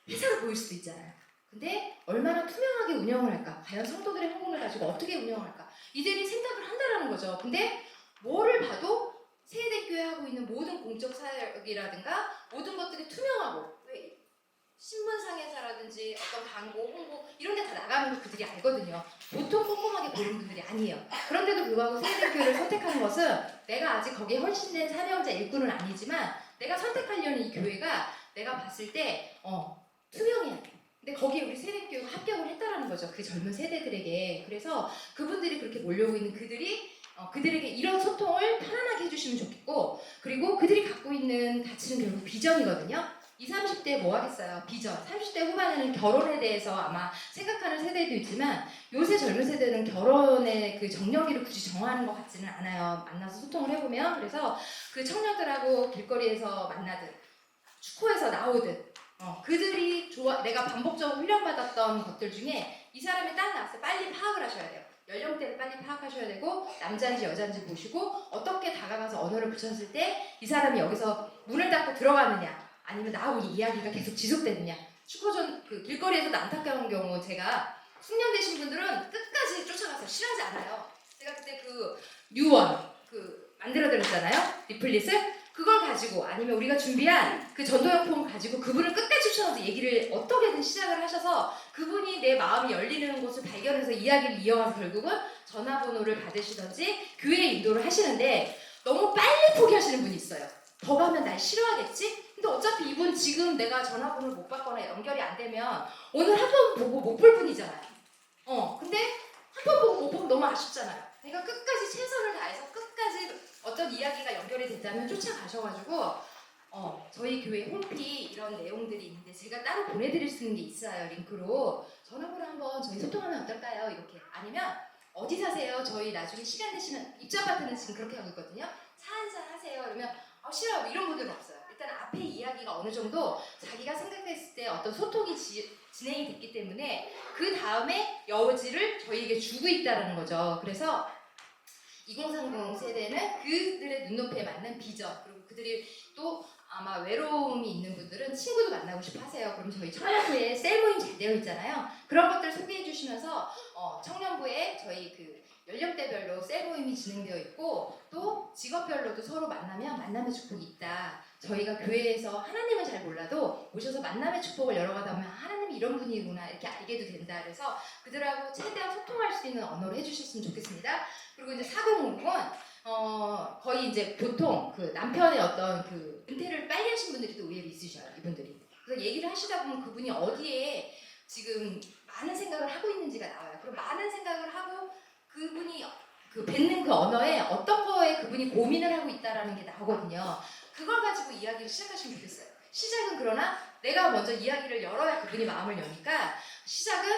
회사로 보일 수도 있잖아요. 근데 얼마나 투명하게 운영을 할까? 과연 성도들의 헌금을 가지고 어떻게 운영을 할까? 이들이 생각을 한다라는 거죠. 근데 뭐를 봐도 세대교회 하고 있는 모든 공적 사역이라든가 모든 것들이 투명하고 왜 신문상에서라든지 어떤 광고, 홍보 이런 데 다 나가는 거 그들이 알거든요. 보통 꼼꼼하게 보는 분들이 아니에요. 그런데도 불구하고 세대교회를 선택하는 것은 내가 아직 거기에 헌신된 사명자 일꾼은 아니지만 내가 선택하려는 이 교회가 내가 봤을 때 투명해야 돼. 근데 거기에 우리 세대교회가 합격을 했다라는 거죠. 그 젊은 세대들에게. 그래서 그분들이 그렇게 몰려오고 있는 그들에게 이런 소통을 편안하게 해주시면 좋겠고 그리고 그들이 갖고 있는 가치는 결국 비전이거든요. 20, 30대 뭐 하겠어요? 비전. 30대 후반에는 결혼에 대해서 아마 생각하는 세대도 있지만 요새 젊은 세대는 결혼의 그 정년기를 굳이 정하는 것 같지는 않아요. 만나서 소통을 해보면. 그래서 그 청년들하고 길거리에서 만나든 축구에서 나오든 그들이 내가 반복적으로 훈련받았던 것들 중에 이 사람이 딱 나왔을 때 빨리 파악을 하셔야 돼요. 연령대를 빨리 파악하셔야 되고 남자인지 여자인지 보시고 어떻게 다가가서 언어를 붙였을 때 이 사람이 여기서 문을 닫고 들어가느냐 아니면 나하고 이야기가 계속 지속되느냐. 축구전 그 길거리에서도 안타까운 경우 제가 숙련되신 분들은 끝까지 쫓아가서 싫어하지 않아요. 제가 그때 그 뉴원 만들어드렸잖아요. 리플릿을 그걸 가지고 아니면 우리가 준비한 그 전도용품을 가지고 그분을 끝까지 쫓아가서 얘기를 어떻게든 시작을 하셔서 그분이 내 마음이 열리는 곳을 발견해서 이야기를 이어가서 결국은 전화번호를 받으시든지 교회 인도를 하시는데 너무 빨리 포기하시는 분이 있어요. 더 가면 날 싫어하겠지? 근데 어차피 이분 지금 내가 전화번호를 못 받거나 연결이 안 되면 오늘 한 번 보고 못 볼 뿐이잖아요. 근데 한 번 보고 못 보면 너무 아쉽잖아요. 그러니까 끝까지 최선을 다해서 끝까지 어떤 이야기가 연결이 됐다면 쫓아가셔가지고 저희 교회 홈피 이런 내용들이 있는데 제가 따로 보내드릴 수 있는 게 있어요. 링크로 전화번호 한번 저희 소통하면 어떨까요? 이렇게 아니면 어디 사세요? 저희 나중에 시간 되시면 입장 파트는 지금 그렇게 하고 있거든요. 차 한잔 하세요. 그러면 싫어요. 이런 분들은 없어요. 일단 앞에 이야기가 어느 정도 자기가 생각했을 때 어떤 소통이 진행이 됐기 때문에 그 다음에 여지를 저희에게 주고 있다는 거죠. 그래서 2030 세대는 그들의 눈높이에 맞는 비전 그리고 그들이 또 아마 외로움이 있는 분들은 친구도 만나고 싶어 하세요. 그럼 저희 청년부에 셀 모임 잘 되어 있잖아요. 그런 것들 소개해 주시면서 청년부에 저희 그 연령대별로 셀 모임이 진행되어 있고 또 직업별로도 서로 만나면 만남의 축복이 있다. 저희가 교회에서 하나님은 잘 몰라도 오셔서 만남의 축복을 열어가다 보면 하나님이 이런 분이구나 이렇게 알게도 된다. 그래서 그들하고 최대한 소통할 수 있는 언어를 해주셨으면 좋겠습니다. 그리고 이제 4050은 거의 이제 보통 그 남편의 어떤 그 은퇴를 빨리 하신 분들이 또 의외로 있으셔요. 이분들이. 그래서 얘기를 하시다 보면 그분이 어디에 지금 많은 생각을 하고 있는지가 나와요. 그럼 많은 생각을 하고 그분이 그 뱉는 그 언어에 어떤 거에 그분이 고민을 하고 있다라는 게 나오거든요. 그걸 가지고 이야기를 시작하시면 좋겠어요. 시작은 그러나 내가 먼저 이야기를 열어야 그분이 마음을 여니까 시작은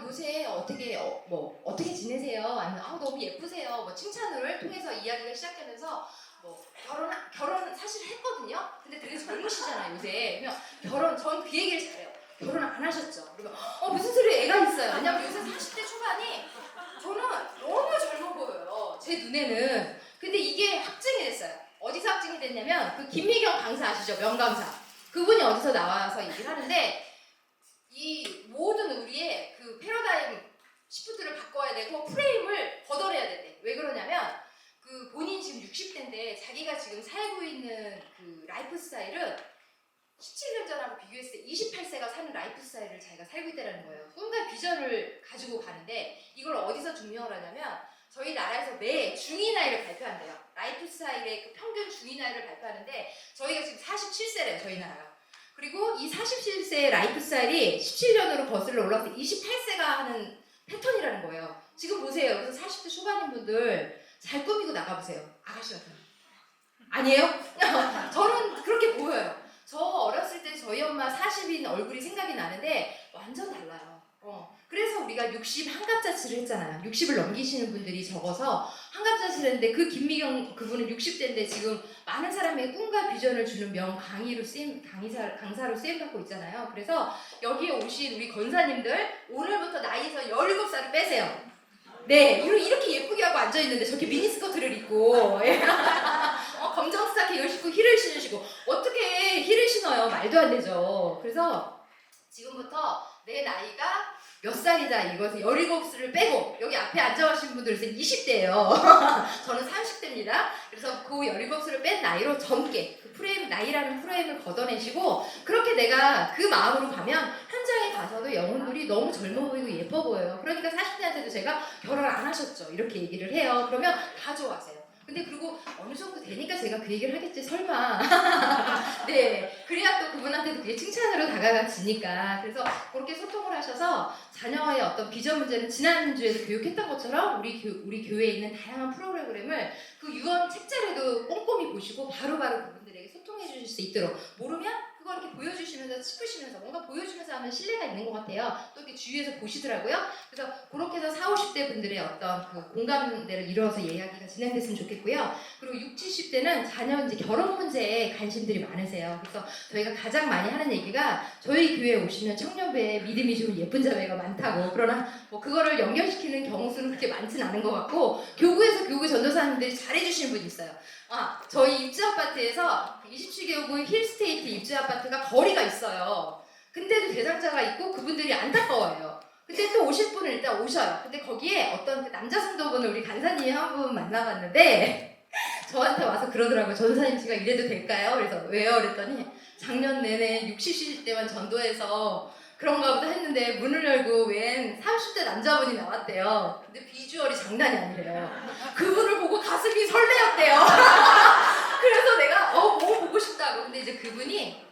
요새 어떻게 지내세요? 아니면 너무 예쁘세요. 뭐 칭찬을 통해서 이야기를 시작하면서 뭐 결혼 사실 했거든요. 근데 되게 젊으시잖아요 요새. 그러면 전 그 얘기를 잘해요. 결혼 안 하셨죠? 그러면 무슨 소리에 애가 있어요. 왜냐면 요새 40대 초반이 저는 너무 젊어 보여요. 제 눈에는. 근데 이게 확증이 됐어요. 어디서 확증이 됐냐면 그 김미경 강사 아시죠? 명강사. 그분이 어디서 나와서 얘기를 하는데 이 모든 우리의 그 패러다임 시프트를 바꿔야 되고 프레임을 걷어내야 된대. 왜 그러냐면 그 본인 지금 60대인데 자기가 지금 살고 있는 그 라이프 스타일은 17년 전하고 비교했을 때 28세가 사는 라이프 스타일을 자기가 살고 있다는 거예요. 꿈과 비전을 가지고 가는데 이걸 어디서 증명을 하냐면 저희 나라에서 매 중위 나이를 발표한대요. 라이프 스타일의 그 평균 중위 나이를 발표하는데 저희가 지금 47세래요. 저희 나라가. 그리고 이 47세의 라이프 스타일이 17년으로 거슬러 올라가서 28세가 하는 패턴이라는 거예요. 지금 보세요. 그래서 40대 초반인 분들 잘 꾸미고 나가보세요. 아가씨 같은 아니에요? 저는 그렇게 보여요. 저 어렸을 때 저희 엄마 40인 얼굴이 생각이 나는데 완전 달라요. 그래서 우리가 제가 60 한갑자치를 했잖아요. 60을 넘기시는 분들이 적어서 한갑자치를 했는데 그 김미경 그분은 60대인데 지금 많은 사람의 꿈과 비전을 주는 강사로 쓰임받고 있잖아요. 그래서 여기에 오신 우리 권사님들 오늘부터 나이에서 17살을 빼세요. 네, 이렇게 예쁘게 하고 앉아있는데 저렇게 미니스커트를 입고 검정 스타킹을 신고 힐을 신으시고 어떻게 힐을 신어요? 말도 안 되죠. 그래서 지금부터 내 나이가 몇 살이다 이것을 17살을 빼고 여기 앞에 앉아계신 분들은 20대예요. 저는 30대입니다. 그래서 그 17살을 뺀 나이로 젊게 그 프레임 나이라는 프레임을 걷어내시고 그렇게 내가 그 마음으로 가면 현장에 가서도 영혼들이 너무 젊어 보이고 예뻐 보여요. 그러니까 40대한테도 제가 결혼 안 하셨죠 이렇게 얘기를 해요. 그러면 다 좋아하세요. 근데 그리고 어느 정도 되니까 제가 그 얘기를 하겠지 설마. 네, 그래야 또 그분한테도 그게 칭찬으로 다가가지니까. 그래서 그렇게 소통을 하셔서 자녀의 어떤 비전 문제는 지난주에도 교육했던 것처럼 우리 교회에 있는 다양한 프로그램을 그 유언 책자에도 꼼꼼히 보시고 바로바로 그분들에게 소통해 주실 수 있도록 모르면 그거 이렇게 보여주시면서 짚으시면서 뭔가 보여주면서 하면 신뢰가 있는 것 같아요. 또 이렇게 주위에서 보시더라고요. 그래서 그렇게 해서 40, 50대 분들의 어떤 그 공감대를 이루어서 이야기가 진행됐으면 좋겠고요. 그리고 60, 70대는 자녀 이제 결혼 문제에 관심들이 많으세요. 그래서 저희가 가장 많이 하는 얘기가 저희 교회에 오시면 청년배에 믿음이 좋은 예쁜 자매가 많다고. 그러나 뭐 그거를 연결시키는 경우수는 그렇게 많지는 않은 것 같고 교구에서 교구 전도사님들이 잘해주시는 분이 있어요. 저희 입주 아파트에서 27개구 힐스테이트 입주 아파트가 거리가 있어요. 근데도 대상자가 있고 그분들이 안타까워해요. 근데 또 오실 분은 일단 오셔요. 근데 거기에 어떤 그 남자 성도분을 우리 간사님이 한 분 만나봤는데 저한테 와서 그러더라고요. 전사님 제가 이래도 될까요? 그래서 왜요? 그랬더니 작년 내내 60일 때만 전도해서 그런가 보다 했는데 문을 열고 웬 30대 남자분이 나왔대요. 근데 비주얼이 장난이 아니래요. 그분을 보고 가슴이 설레었대요. 그래서 내가 너무 보고 싶다고. 근데 이제 그분이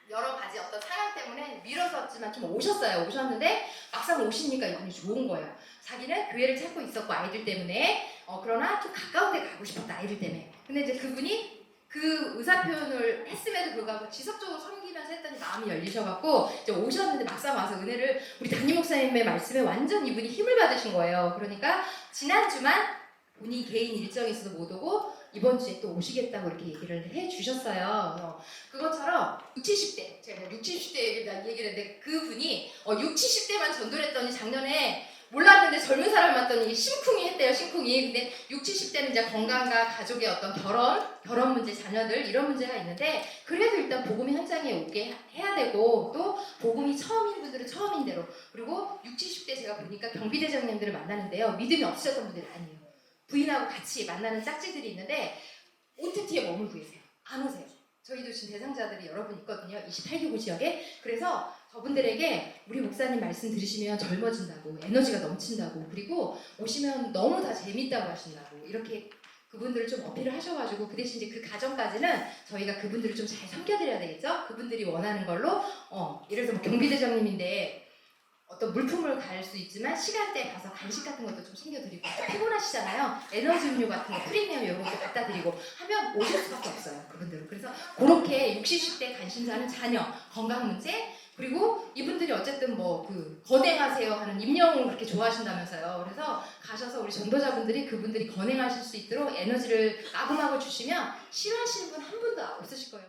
여러 가지 어떤 사양 때문에 미뤄졌지만 좀 오셨는데 막상 오시니까 이분이 좋은 거예요. 자기는 교회를 찾고 있었고 아이들 때문에 그러나 좀 가까운 데 가고 싶었다 아이들 때문에. 근데 이제 그분이 그 의사 표현을 했음에도 불구하고 지속적으로 섬기면서 했더니 마음이 열리셔갖고 이제 오셨는데 막상 와서 은혜를 우리 담임 목사님의 말씀에 완전 이분이 힘을 받으신 거예요. 그러니까 지난주만 본인 개인 일정이 있어서 못 오고 이번 주에 또 오시겠다고 이렇게 얘기를 해주셨어요. 그것처럼 60, 70대 제가 60, 70대 얘기를 했는데 그분이 60, 70대만 전도를 했더니 작년에 몰랐는데 젊은 사람 만났더니 심쿵이 했대요. 심쿵이. 근데 60, 70대는 이제 건강과 가족의 어떤 결혼 문제, 자녀들 이런 문제가 있는데 그래도 일단 복음이 현장에 오게 해야 되고 또 복음이 처음인 분들은 처음인 대로 그리고 60, 70대 제가 보니까 경비대장님들을 만나는데요. 믿음이 없으셨던 분들이 아니에요. 부인하고 같이 만나는 짝지들이 있는데 OTT에 머물고 계세요. 안 오세요. 저희도 지금 대상자들이 여러 분 있거든요. 28개구 지역에. 그래서 저분들에게 우리 목사님 말씀 들으시면 젊어진다고 에너지가 넘친다고 그리고 오시면 너무 다 재밌다고 하신다고 이렇게 그분들을 좀 어필을 하셔가지고 그 대신 이제 그 과정까지는 저희가 그분들을 좀 잘 섬겨드려야 되겠죠? 그분들이 원하는 걸로 예를 들어서 뭐 경비대장님인데 어떤 물품을 갈 수 있지만 시간대에 가서 간식 같은 것도 좀 챙겨드리고 피곤하시잖아요. 에너지 음료 같은 거 프리미엄 이런 것도 갖다 드리고 하면 오실 수밖에 없어요. 그분들은. 그래서 그렇게 60, 10대 관심사는 자녀, 건강 문제 그리고 이분들이 어쨌든 뭐 그 건행하세요 하는 임영웅을 그렇게 좋아하신다면서요. 그래서 가셔서 우리 전도자분들이 그분들이 건행하실 수 있도록 에너지를 마구마구 주시면 싫어하시는 분 한 분도 없으실 거예요.